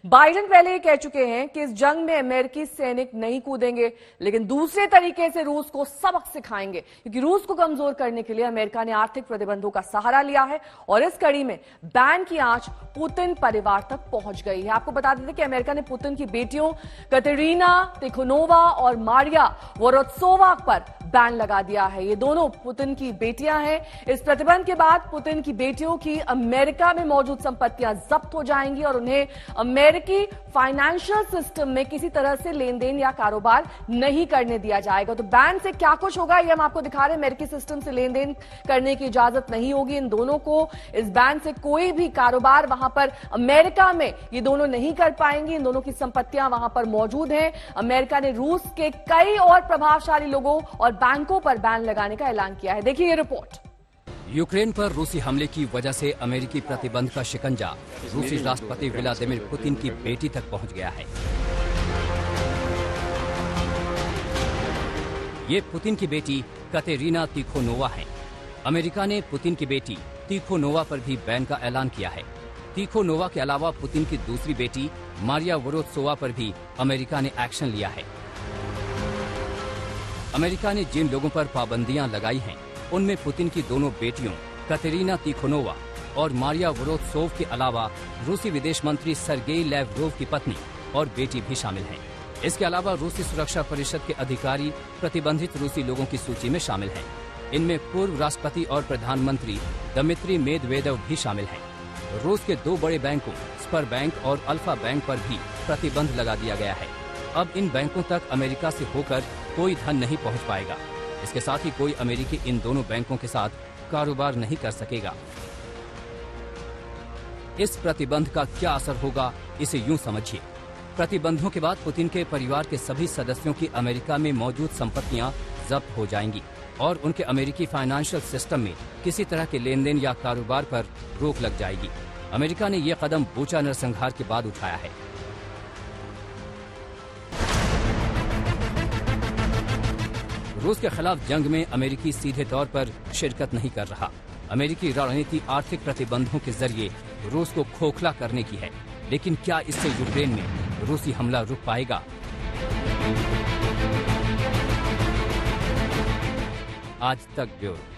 Biden पहले ही कह चुके हैं कि इस जंग में अमेरिकी सैनिक नहीं कूदेंगे, लेकिन दूसरे तरीके से रूस को सबक सिखाएंगे, क्योंकि रूस को कमजोर करने के लिए अमेरिका ने आर्थिक प्रतिबंधों का सहारा लिया है और इस कड़ी में बैन की आंच पुतिन परिवार तक पहुंच गई है। आपको बता देते कि अमेरिका ने पुतिन की बेटियों कतरीना तिखोनोवा और मारिया वोरोत्सोवा पर बैन लगा दिया है। ये दोनों पुतिन की बेटियां हैं। इस प्रतिबंध के बाद पुतिन की बेटियों की अमेरिका में मौजूद संपत्तियां जब्त हो जाएंगी और उन्हें अमेरिकी फाइनेंशियल सिस्टम में किसी तरह से लेन देन या कारोबार नहीं करने दिया जाएगा। तो बैन से क्या कुछ होगा ये हम आपको दिखा रहे हैं। अमेरिकी सिस्टम से लेन देन करने की इजाजत नहीं होगी इन दोनों को। इस बैन से कोई भी कारोबार वहां पर अमेरिका में ये दोनों नहीं कर पाएंगे। इन दोनों की संपत्तियां वहां पर मौजूद हैं। अमेरिका ने रूस के कई और प्रभावशाली लोगों और बैंकों पर बैन लगाने का ऐलान किया है। देखिए ये रिपोर्ट। यूक्रेन पर रूसी हमले की वजह से अमेरिकी प्रतिबंध का शिकंजा रूसी राष्ट्रपति व्लादिमीर पुतिन की बेटी तक पहुंच गया है। ये पुतिन की बेटी कतेरीना तिखोनोवा है। अमेरिका ने पुतिन की बेटी तिखोनोवा पर भी बैन का ऐलान किया है। तिखोनोवा के अलावा पुतिन की दूसरी बेटी मारिया वोरोत्सोवा पर भी अमेरिका ने एक्शन लिया है। अमेरिका ने जिन लोगों पर पाबंदियां लगाई हैं, उनमें पुतिन की दोनों बेटियों कतरीना तिखोनोवा और मारिया वोरोत्सोव के अलावा रूसी विदेश मंत्री सर्गेई लैवरोव की पत्नी और बेटी भी शामिल हैं। इसके अलावा रूसी सुरक्षा परिषद के अधिकारी प्रतिबंधित रूसी लोगों की सूची में शामिल हैं। इनमें पूर्व राष्ट्रपति और प्रधानमंत्री दमित्री मेदवेदेव भी शामिल हैं। रूस के दो बड़े बैंकों स्पर बैंक और अल्फा बैंक पर भी प्रतिबंध लगा दिया गया है। अब इन बैंकों तक अमेरिका से होकर कोई धन नहीं पहुंच पाएगा। इसके साथ ही कोई अमेरिकी इन दोनों बैंकों के साथ कारोबार नहीं कर सकेगा। इस प्रतिबंध का क्या असर होगा, इसे यूं समझिए। प्रतिबंधों के बाद पुतिन के परिवार के सभी सदस्यों की अमेरिका में मौजूद संपत्तियां जब्त हो जाएंगी और उनके अमेरिकी फाइनेंशियल सिस्टम में किसी तरह के लेन देन या कारोबार पर रोक लग जाएगी। अमेरिका ने यह कदम बूचा नरसंहार के बाद उठाया है। रूस के खिलाफ जंग में अमेरिकी सीधे तौर पर शिरकत नहीं कर रहा। अमेरिकी रणनीति आर्थिक प्रतिबंधों के जरिए रूस को खोखला करने की है, लेकिन क्या इससे यूक्रेन में रूसी हमला रुक पाएगा? आज तक ब्यूरो।